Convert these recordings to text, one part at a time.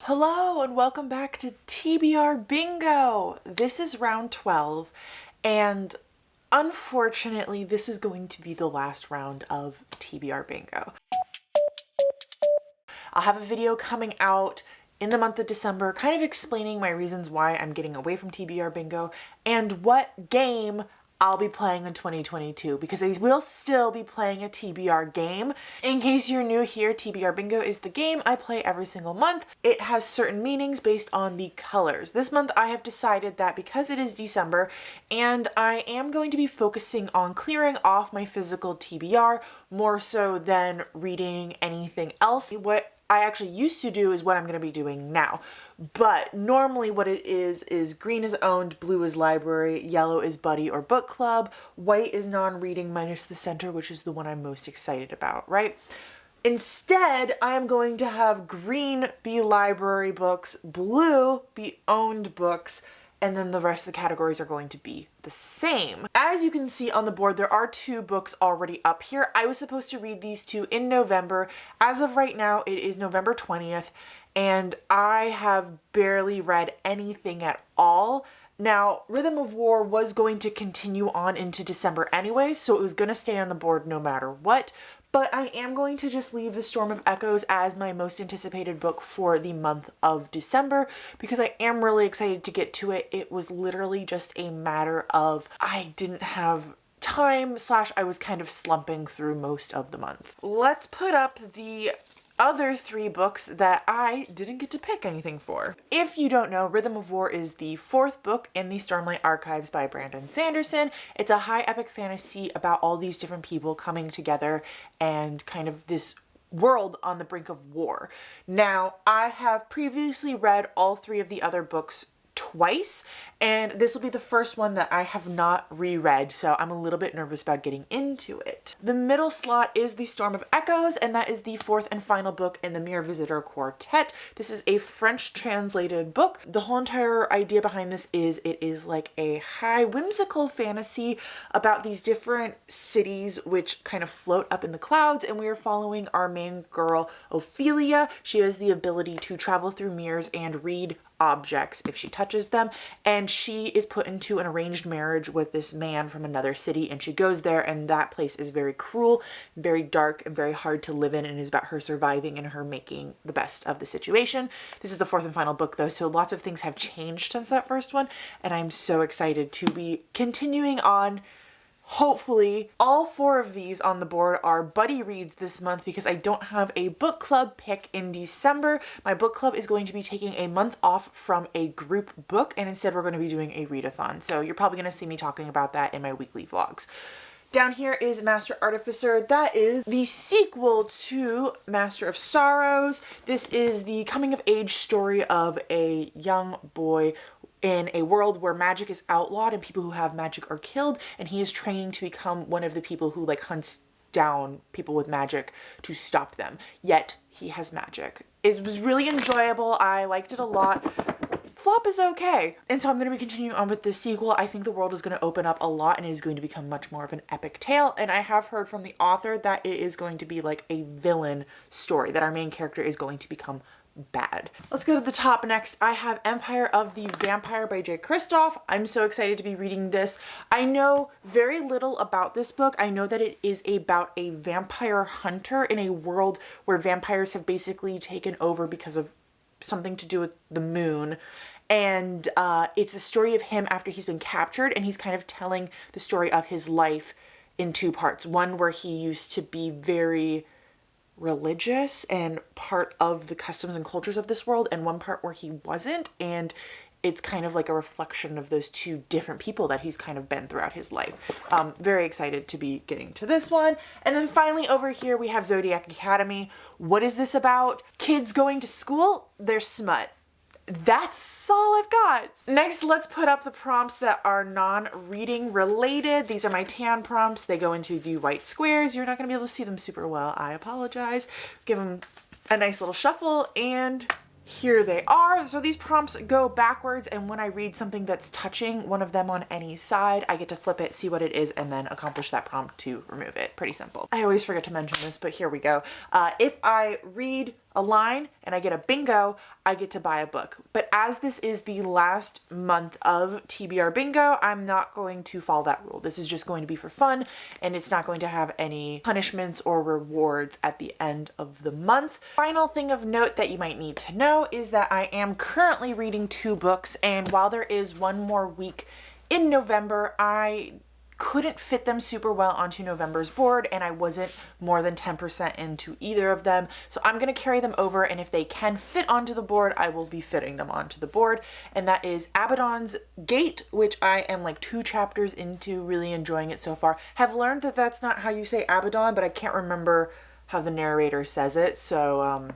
Hello and welcome back to TBR Bingo! This is round 12 and unfortunately this is going to be the last round of TBR Bingo. I'll have a video coming out in the month of December kind of explaining my reasons why I'm getting away from TBR Bingo and what game I'll be playing in 2022 because I will still be playing a TBR game. In case you're new here, TBR Bingo is the game I play every single month. It has certain meanings based on the colors. This month I have decided that because it is December and I am going to be focusing on clearing off my physical TBR more so than reading anything else. What I actually used to do is what I'm going to be doing now. But normally what it is green is owned, blue is library, yellow is buddy or book club, white is non-reading minus the center, which is the one I'm most excited about, right? Instead, I am going to have green be library books, blue be owned books, and then the rest of the categories are going to be the same. As you can see on the board, there are 2 books already up here. I was supposed to read these 2 in November. As of right now, it is November 20th, and I have barely read anything at all. Now, Rhythm of War was going to continue on into December anyway, so it was going to stay on the board no matter what. But I am going to just leave The Storm of Echoes as my most anticipated book for the month of December because I am really excited to get to it. It was literally just a matter of I didn't have time / I was kind of slumping through most of the month. Let's put up the other 3 books that I didn't get to pick anything for. If you don't know, Rhythm of War is the 4th book in the Stormlight Archives by Brandon Sanderson. It's a high epic fantasy about all these different people coming together and kind of this world on the brink of war. Now, I have previously read all 3 of the other books twice, and this will be the first one that I have not reread, so I'm a little bit nervous about getting into it. The middle slot is The Storm of Echoes, and that is the 4th and final book in the Mere Visitor Quartet. This is a French translated book. The whole entire idea behind this is it is like a high whimsical fantasy about these different cities which kind of float up in the clouds, and we are following our main girl, Ophelia. She has the ability to travel through mirrors and read objects if she touches them, and she is put into an arranged marriage with this man from another city, and she goes there, and that place is very cruel, very dark, and very hard to live in, and is about her surviving and her making the best of the situation. This is the 4th and final book though, so lots of things have changed since that first one, and I'm so excited to be continuing on. Hopefully, all 4 of these on the board are buddy reads this month because I don't have a book club pick in December. My book club is going to be taking a month off from a group book, and instead we're going to be doing a readathon. So you're probably going to see me talking about that in my weekly vlogs. Down here is Master Artificer. That is the sequel to Master of Sorrows. This is the coming of age story of a young boy in a world where magic is outlawed and people who have magic are killed, and he is training to become one of the people who hunts down people with magic to stop them. Yet he has magic. It was really enjoyable. I liked it a lot. Flop is okay. And so I'm going to be continuing on with this sequel. I think the world is going to open up a lot and it is going to become much more of an epic tale. And I have heard from the author that it is going to be like a villain story, that our main character is going to become bad. Let's go to the top next. I have Empire of the Vampire by Jay Kristoff. I'm so excited to be reading this. I know very little about this book. I know that it is about a vampire hunter in a world where vampires have basically taken over because of something to do with the moon. And it's the story of him after he's been captured, and he's kind of telling the story of his life in 2 parts. One where he used to be very religious and part of the customs and cultures of this world, and one part where he wasn't, and it's kind of like a reflection of those 2 different people that he's kind of been throughout his life. Very excited to be getting to this one. And then finally over here we have Zodiac Academy. What is this about? Kids going to school? They're smut. That's all I've got. Next, let's put up the prompts that are non-reading related. These are my tan prompts. They go into the white squares. You're not going to be able to see them super well. I apologize. Give them a nice little shuffle, and here they are. So these prompts go backwards, and when I read something that's touching one of them on any side, I get to flip it, see what it is, and then accomplish that prompt to remove it. Pretty simple. I always forget to mention this, but here we go. If I read a line and I get a bingo, I get to buy a book. But as this is the last month of TBR bingo, I'm not going to follow that rule. This is just going to be for fun, and it's not going to have any punishments or rewards at the end of the month. Final thing of note that you might need to know is that I am currently reading 2 books, and while there is one more week in November, I couldn't fit them super well onto November's board, and I wasn't more than 10% into either of them. So I'm going to carry them over, and if they can fit onto the board, I will be fitting them onto the board. And that is Abaddon's Gate, which I am like 2 chapters into, really enjoying it so far. Have learned that that's not how you say Abaddon, but I can't remember how the narrator says it. So,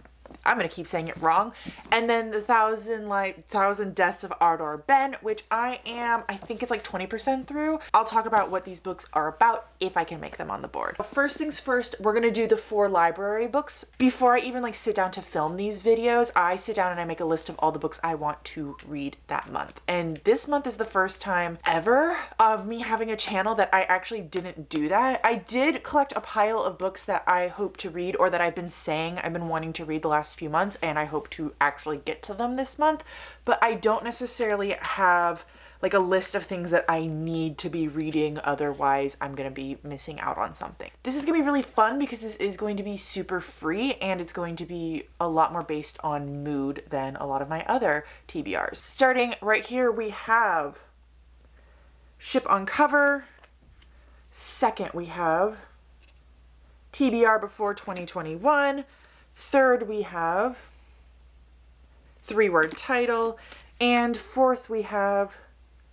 I'm going to keep saying it wrong. And then the Thousand Deaths of Ardor Ben, which I think it's like 20% through. I'll talk about what these books are about if I can make them on the board. First things first, we're going to do the 4 library books. Before I even like sit down to film these videos, I sit down and I make a list of all the books I want to read that month. And this month is the first time ever of me having a channel that I actually didn't do that. I did collect a pile of books that I hope to read, or that I've been saying I've been wanting to read the last few months, and I hope to actually get to them this month, but I don't necessarily have like a list of things that I need to be reading, otherwise I'm gonna be missing out on something. This is gonna be really fun because this is going to be super free, and it's going to be a lot more based on mood than a lot of my other TBRs. Starting right here, we have Ship on Cover. Second, we have TBR Before 2021. Third, we have 3-word title. And fourth, we have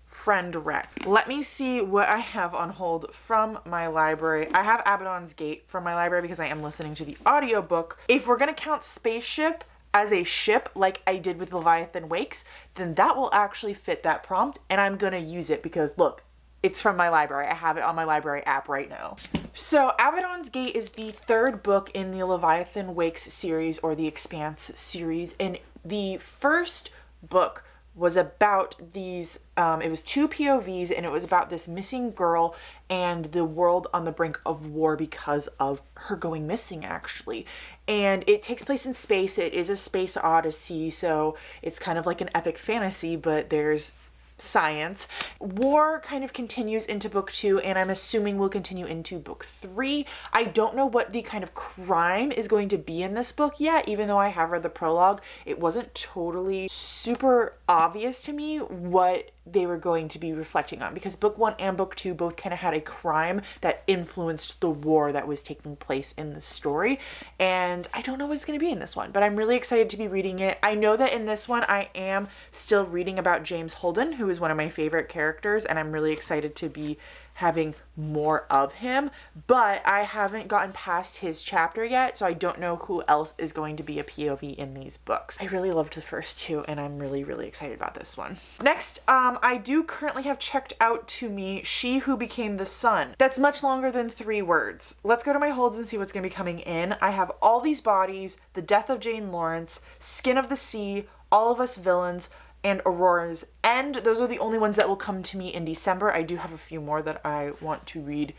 Friend Wreck. Let me see what I have on hold from my library. I have Abaddon's Gate from my library because I am listening to the audiobook. If we're going to count Spaceship as a ship like I did with Leviathan Wakes, then that will actually fit that prompt, and I'm going to use it because look, it's from my library. I have it on my library app right now. So Abaddon's Gate is the 3rd book in the Leviathan Wakes series, or the Expanse series. And the first book was about these, it was 2 POVs, and it was about this missing girl and the world on the brink of war because of her going missing, actually. And it takes place in space. It is a space odyssey, so it's kind of like an epic fantasy, but there's science. War kind of continues into book 2, and I'm assuming will continue into book 3. I don't know what the kind of crime is going to be in this book yet, even though I have read the prologue. It wasn't totally super obvious to me what they were going to be reflecting on, because book 1 and book 2 both kind of had a crime that influenced the war that was taking place in the story, and I don't know what it's going to be in this one, but I'm really excited to be reading it. I know that in this one I am still reading about James Holden, who is one of my favorite characters, and I'm really excited to be having more of him, but I haven't gotten past his chapter yet, so I don't know who else is going to be a POV in these books. I really loved the first 2, and I'm really, really excited about this one. Next, I do currently have checked out to me She Who Became the Sun. That's much longer than 3 words. Let's go to my holds and see what's going to be coming in. I have All These Bodies, The Death of Jane Lawrence, Skin of the Sea, All of Us Villains, and Aurora's End. Those are the only ones that will come to me in December. I do have a few more that I want to read,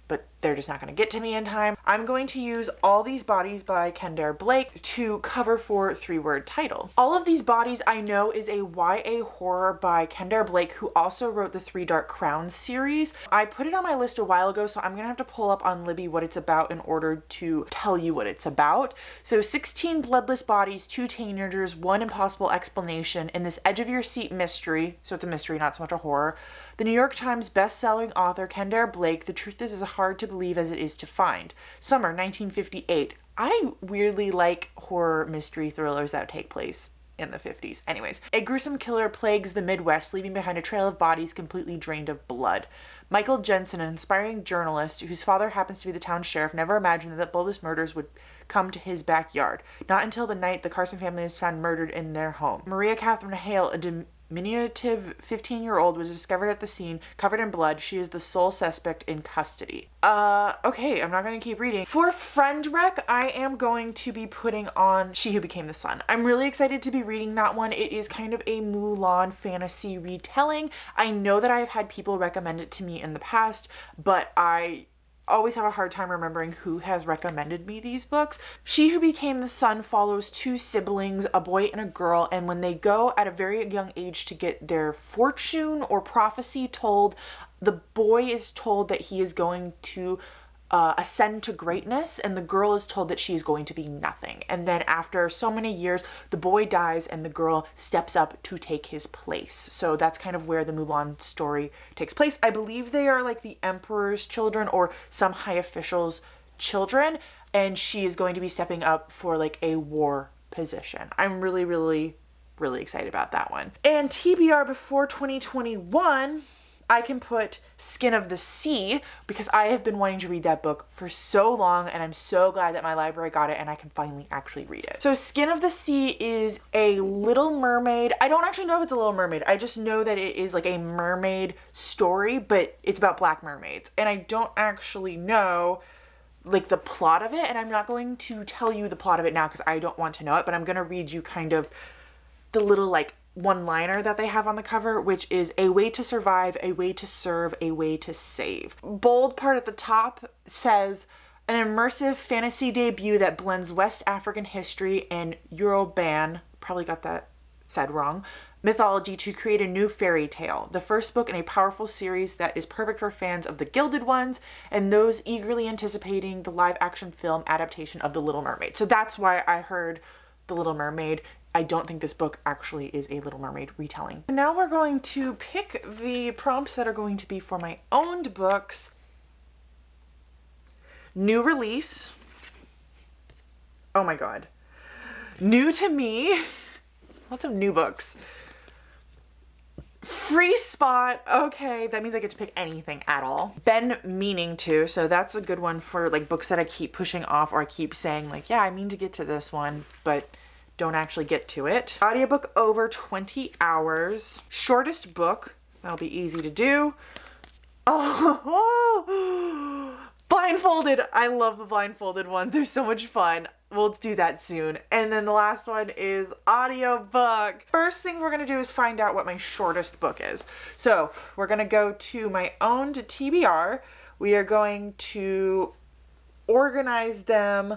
but they're just not going to get to me in time. I'm going to use All These Bodies by Kendare Blake to cover for 3-word title. All of These Bodies I know is a YA horror by Kendare Blake, who also wrote the 3 Dark Crowns series. I put it on my list a while ago, so I'm going to have to pull up on Libby what it's about in order to tell you what it's about. So 16 bloodless bodies, 2 teenagers, 1 impossible explanation in this edge-of-your-seat mystery. So it's a mystery, not so much a horror. The New York Times best-selling author Kendare Blake, the truth is as hard to believe as it is to find. Summer 1958. I weirdly like horror mystery thrillers that take place in the 50s. Anyways, a gruesome killer plagues the Midwest, leaving behind a trail of bodies completely drained of blood. Michael Jensen, an inspiring journalist whose father happens to be the town sheriff, never imagined that bloodless murders would come to his backyard. Not until the night the Carson family is found murdered in their home. Maria Catherine Hale, a diminutive 15-year-old, was discovered at the scene, covered in blood. She is the sole suspect in custody. Okay, I'm not going to keep reading. For Friend Wreck, I am going to be putting on She Who Became the Sun. I'm really excited to be reading that one. It is kind of a Mulan fantasy retelling. I know that I've had people recommend it to me in the past, but I always have a hard time remembering who has recommended me these books. She Who Became the Sun follows two siblings, a boy and a girl, and when they go at a very young age to get their fortune or prophecy told, the boy is told that he is going to ascend to greatness, and the girl is told that she is going to be nothing. And then after so many years, the boy dies and the girl steps up to take his place. So that's kind of where the Mulan story takes place. I believe they are like the emperor's children or some high official's children, and she is going to be stepping up for like a war position. I'm really, really, really excited about that one. And TBR before 2021, I can put Skin of the Sea, because I have been wanting to read that book for so long, and I'm so glad that my library got it and I can finally actually read it. So Skin of the Sea is a Little Mermaid. I don't actually know if it's a Little Mermaid. I just know that it is like a mermaid story, but it's about black mermaids. And I don't actually know like the plot of it, and I'm not going to tell you the plot of it now because I don't want to know it, but I'm going to read you kind of the little like one-liner that they have on the cover, which is a way to survive, a way to serve, a way to save. Bold part at the top says, an immersive fantasy debut that blends West African history and Yoruban, probably got that said wrong, mythology to create a new fairy tale. The first book in a powerful series that is perfect for fans of the Gilded Ones and those eagerly anticipating the live-action film adaptation of The Little Mermaid. So that's why I heard The Little Mermaid. I don't think this book actually is a Little Mermaid retelling. Now we're going to pick the prompts that are going to be for my owned books. New release. Oh my god. New to me. Lots of new books. Free spot. Okay, that means I get to pick anything at all. Been meaning to, so that's a good one for like books that I keep pushing off, or I keep saying like, yeah, I mean to get to this one, but don't actually get to it. Audiobook over 20 hours. Shortest book. That'll be easy to do. Oh, blindfolded. I love the blindfolded ones. They're so much fun. We'll do that soon. And then the last one is audiobook. First thing we're gonna do is find out what my shortest book is. So we're gonna go to my owned TBR. We are going to organize them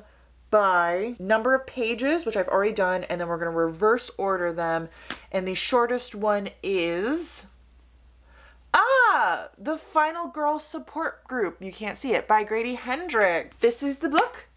by number of pages, which I've already done, and then we're going to reverse order them. And the shortest one is The Final Girl Support Group. You can't see it, by Grady Hendrick. This is the book.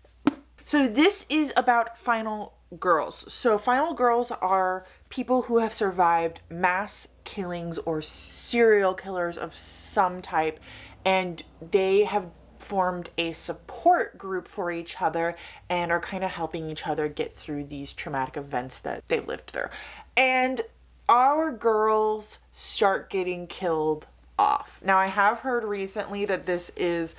So this is about final girls. So final girls are people who have survived mass killings or serial killers of some type, and they have formed a support group for each other and are kind of helping each other get through these traumatic events that they've lived through. And our girls start getting killed off. Now, I have heard recently that this is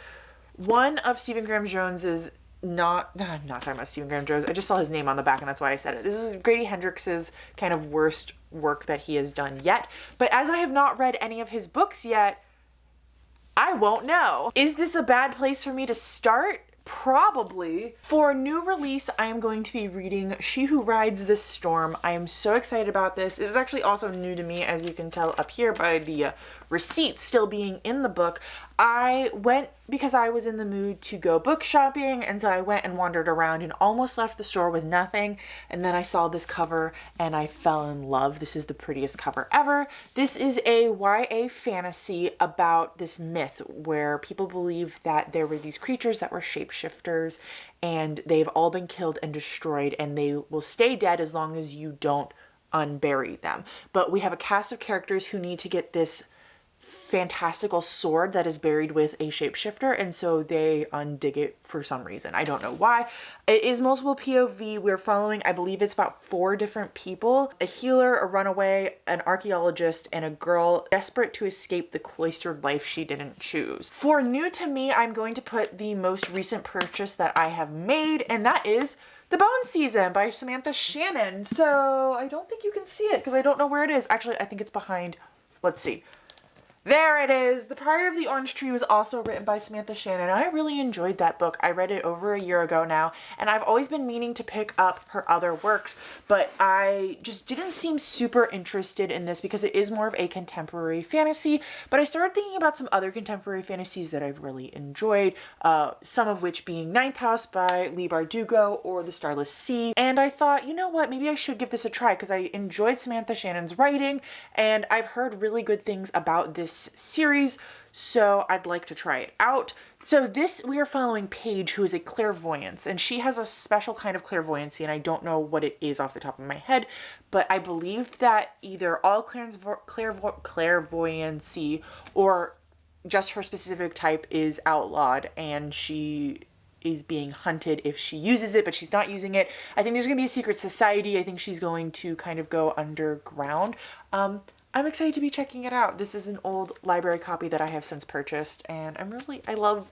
one of Stephen Graham Jones's I'm not talking about Stephen Graham Jones. I just saw his name on the back and that's why I said it. This is Grady Hendrix's kind of worst work that he has done yet. But as I have not read any of his books yet, I won't know. Is this a bad place for me to start? Probably. For new release, I am going to be reading She Who Rides the Storm. I am so excited about this. This is actually also new to me, as you can tell up here by the receipt still being in the book. I went because I was in the mood to go book shopping, and so I went and wandered around and almost left the store with nothing, and then I saw this cover and I fell in love. This is the prettiest cover ever. This is a YA fantasy about this myth where people believe that there were these creatures that were shapeshifters and they've all been killed and destroyed, and they will stay dead as long as you don't unbury them. But we have a cast of characters who need to get this fantastical sword that is buried with a shapeshifter, and so they undig it for some reason. I don't know why. It is multiple POV. We're following, I believe it's about 4 different people: a healer, a runaway, an archaeologist, and a girl desperate to escape the cloistered life she didn't choose. For new to me, I'm going to put the most recent purchase that I have made, and that is The Bone Season by Samantha Shannon. So I don't think you can see it because I don't know where it is. Actually, I think it's behind, let's see. There it is. The Priory of the Orange Tree was also written by Samantha Shannon. I really enjoyed that book. I read it over a year ago now, and I've always been meaning to pick up her other works, but I just didn't seem super interested in this because it is more of a contemporary fantasy. But I started thinking about some other contemporary fantasies that I've really enjoyed, some of which being Ninth House by Leigh Bardugo or The Starless Sea. And I thought, you know what, maybe I should give this a try because I enjoyed Samantha Shannon's writing, and I've heard really good things about this series, so I'd like to try it out. So this, we are following Paige, who is a clairvoyance, and she has a special kind of clairvoyancy, and I don't know what it is off the top of my head, but I believe that either all clairvoyancy or just her specific type is outlawed, and she is being hunted if she uses it, but she's not using it. I think there's going to be a secret society. I think she's going to kind of go underground. I'm excited to be checking it out. This is an old library copy that I have since purchased, and I love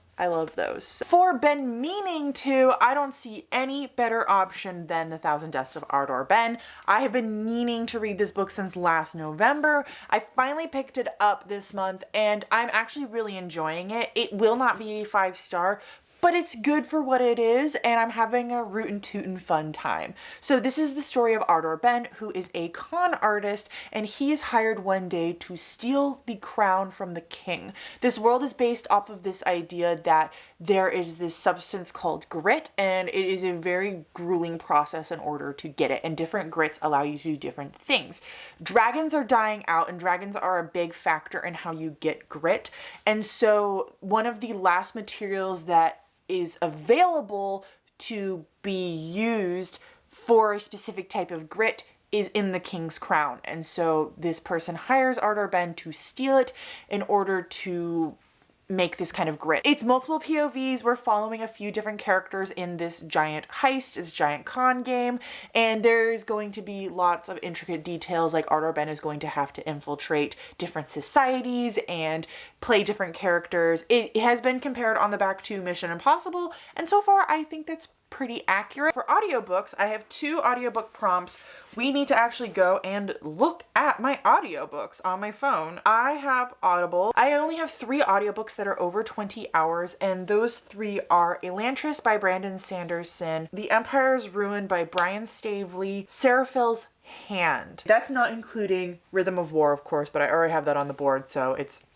those. For been meaning to, I don't see any better option than The Thousand Deaths of Ardor Ben. I have been meaning to read this book since last November. I finally picked it up this month, and I'm actually really enjoying it. It will not be a 5-star, but it's good for what it is, and I'm having a rootin' tootin' fun time. So this is the story of Ardor Ben, who is a con artist, and he is hired one day to steal the crown from the king. This world is based off of this idea that there is this substance called grit, and it is a very grueling process in order to get it, and different grits allow you to do different things. Dragons are dying out, and dragons are a big factor in how you get grit, and so one of the last materials that is available to be used for a specific type of grit is in the king's crown. And so this person hires Ardor Ben to steal it in order to make this kind of grit. It's multiple POVs. We're following a few different characters in this giant heist, this giant con game, and there's going to be lots of intricate details, like Ardor Ben is going to have to infiltrate different societies and play different characters. It has been compared on the back to Mission Impossible, and so far I think that's pretty accurate. For audiobooks, I have 2 audiobook prompts. We need to actually go and look at my audiobooks on my phone. I have Audible. I only have 3 audiobooks that are over 20 hours, and those 3 are Elantris by Brandon Sanderson, The Empire is Ruined by Brian Staveley, Seraphil's Hand. That's not including Rhythm of War, of course, but I already have that on the board, so it's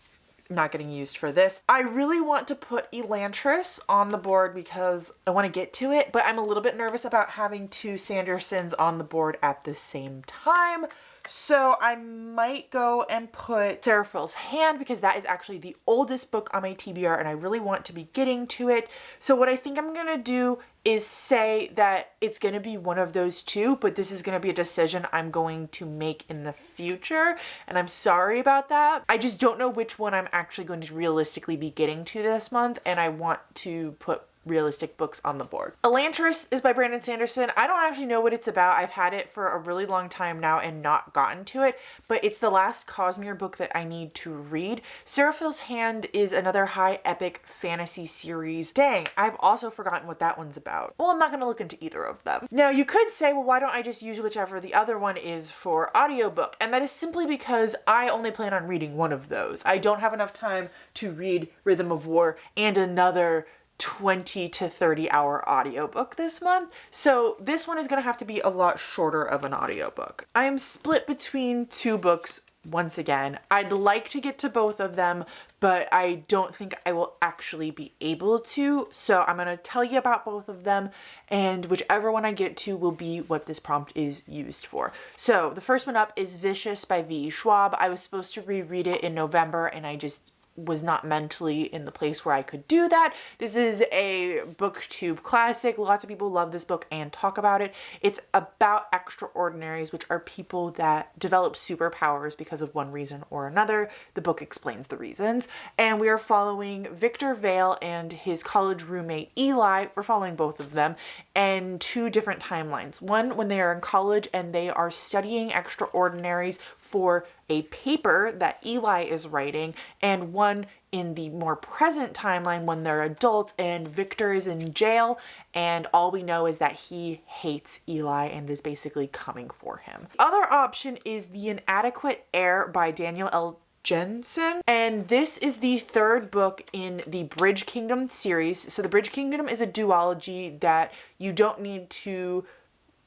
not getting used for this. I really want to put Elantris on the board because I want to get to it, but I'm a little bit nervous about having 2 Sandersons on the board at the same time. So I might go and put Seraphil's Hand because that is actually the oldest book on my TBR and I really want to be getting to it. So what I think I'm going to do is say that it's going to be one of those 2, but this is going to be a decision I'm going to make in the future, and I'm sorry about that. I just don't know which one I'm actually going to realistically be getting to this month, and I want to put realistic books on the board. Elantris is by Brandon Sanderson. I don't actually know what it's about. I've had it for a really long time now and not gotten to it, but it's the last Cosmere book that I need to read. Seraphil's Hand is another high epic fantasy series. Dang, I've also forgotten what that one's about. Well, I'm not going to look into either of them. Now, you could say, well, why don't I just use whichever the other one is for audiobook? And that is simply because I only plan on reading one of those. I don't have enough time to read Rhythm of War and another 20 to 30 hour audiobook this month. So this one is going to have to be a lot shorter of an audiobook. I am split between 2 books once again. I'd like to get to both of them, but I don't think I will actually be able to. So I'm going to tell you about both of them, and whichever one I get to will be what this prompt is used for. So the first one up is Vicious by V. Schwab. I was supposed to reread it in November and I just was not mentally in the place where I could do that. This is a booktube classic. Lots of people love this book and talk about it. It's about extraordinaries, which are people that develop superpowers because of one reason or another. The book explains the reasons. And we are following Victor Vale and his college roommate Eli. We're following both of them and 2 different timelines. One when they are in college and they are studying extraordinaries for a paper that Eli is writing, and one in the more present timeline when they're adults and Victor is in jail, and all we know is that he hates Eli and is basically coming for him. Other option is The Inadequate Heir by Daniel L. Jensen. And this is the third book in the Bridge Kingdom series. So the Bridge Kingdom is a duology that you don't need to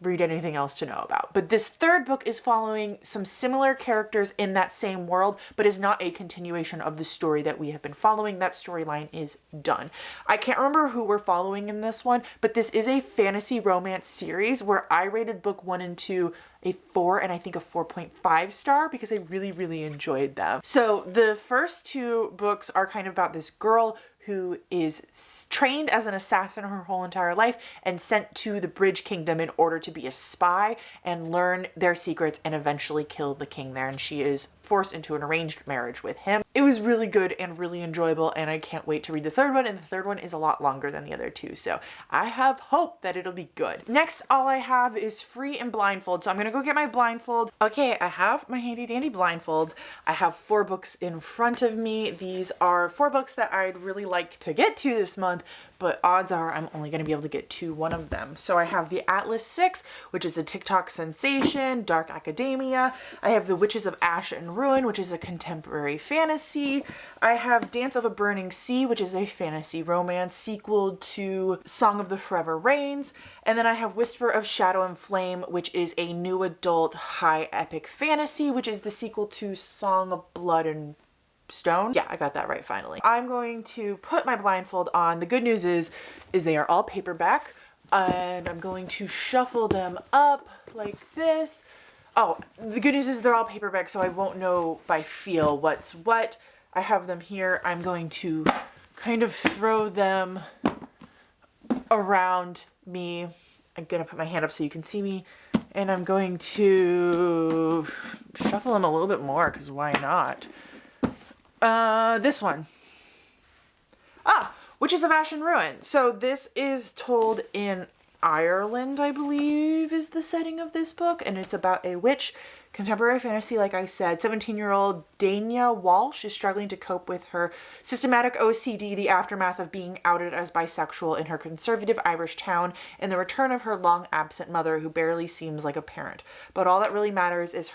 read anything else to know about. But this third book is following some similar characters in that same world, but is not a continuation of the story that we have been following. That storyline is done. I can't remember who we're following in this one, but this is a fantasy romance series where I rated book 1 and 2 a 4 and I think a 4.5 star because I really, really enjoyed them. So the first two books are kind of about this girl who is trained as an assassin her whole entire life and sent to the Bridge Kingdom in order to be a spy and learn their secrets and eventually kill the king there. And she is forced into an arranged marriage with him. It was really good and really enjoyable, and I can't wait to read the third one, and the third one is a lot longer than the other two, so I have hope that it'll be good. Next, all I have is Free and Blindfold, so I'm gonna go get my blindfold. Okay, I have my handy dandy blindfold. I have 4 books in front of me. These are 4 books that I'd really like to get to this month, but odds are I'm only going to be able to get to one of them. So I have the Atlas 6, which is a TikTok sensation, dark academia. I have the Witches of Ash and Ruin, which is a contemporary fantasy. I have Dance of a Burning Sea, which is a fantasy romance sequel to Song of the Forever Rains. And then I have Whisper of Shadow and Flame, which is a new adult high epic fantasy, which is the sequel to Song of Blood and Stone. Yeah, I got that right finally. I'm going to put my blindfold on. The good news is they are all paperback, and I'm going to shuffle them up like this. Oh, the good news is they're all paperback, so I won't know by feel what's what. I have them here. I'm going to kind of throw them around me. I'm gonna put my hand up so you can see me, and I'm going to shuffle them a little bit more because why not? This one. Witches of Ash and Ruin. So this is told in Ireland, I believe, is the setting of this book, and it's about a witch. Contemporary fantasy, like I said. 17-year-old Dania Walsh is struggling to cope with her systematic OCD, the aftermath of being outed as bisexual in her conservative Irish town, and the return of her long-absent mother, who barely seems like a parent. But all that really matters is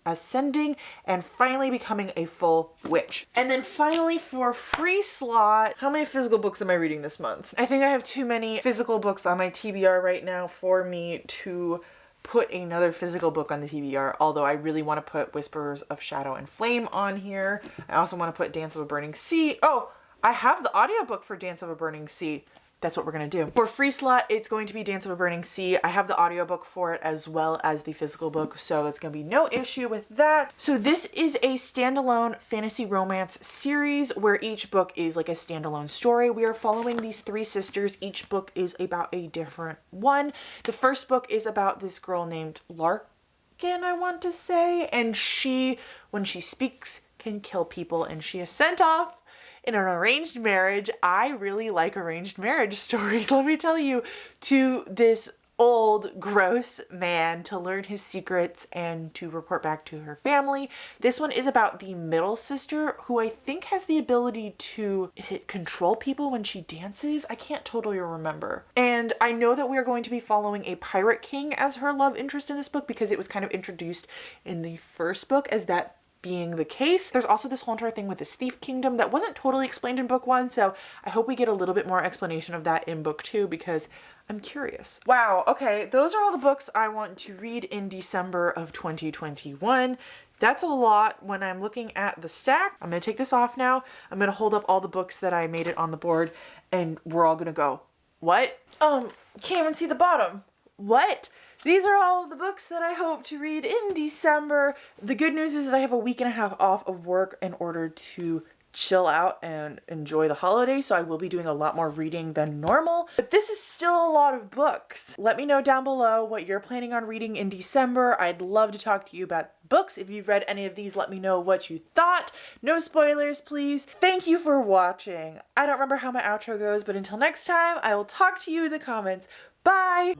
ascending and finally becoming a full witch. And then finally for free slot, how many physical books am I reading this month? I think I have too many physical books on my TBR right now for me to put another physical book on the TBR, although I really want to put Whispers of Shadow and Flame on here. I also want to put Dance of a Burning Sea. Oh, I have the audiobook for Dance of a Burning Sea. That's what we're going to do. For free slot, it's going to be Dance of a Burning Sea. I have the audiobook for it as well as the physical book, so that's going to be no issue with that. So this is a standalone fantasy romance series where each book is like a standalone story. We are following these 3 sisters. Each book is about a different one. The first book is about this girl named Larkin, I want to say, and she, when she speaks, can kill people, and she is sent off in an arranged marriage. I really like arranged marriage stories, let me tell you, to this old, gross man to learn his secrets and to report back to her family. This one is about the middle sister, who I think has the ability to, is it control people when she dances? I can't totally remember. And I know that we are going to be following a pirate king as her love interest in this book because it was kind of introduced in the first book as that being the case. There's also this whole entire thing with this thief kingdom that wasn't totally explained in book 1, so I hope we get a little bit more explanation of that in book 2 because I'm curious. Wow, okay, those are all the books I want to read in December of 2021. That's a lot when I'm looking at the stack. I'm gonna take this off now. I'm gonna hold up all the books that I made it on the board, and we're all gonna go, what? Can't even see the bottom. What? These are all the books that I hope to read in December. The good news is I have a week and a half off of work in order to chill out and enjoy the holidays, so I will be doing a lot more reading than normal. But this is still a lot of books. Let me know down below what you're planning on reading in December. I'd love to talk to you about books. If you've read any of these, let me know what you thought. No spoilers, please. Thank you for watching. I don't remember how my outro goes, but until next time, I will talk to you in the comments. Bye!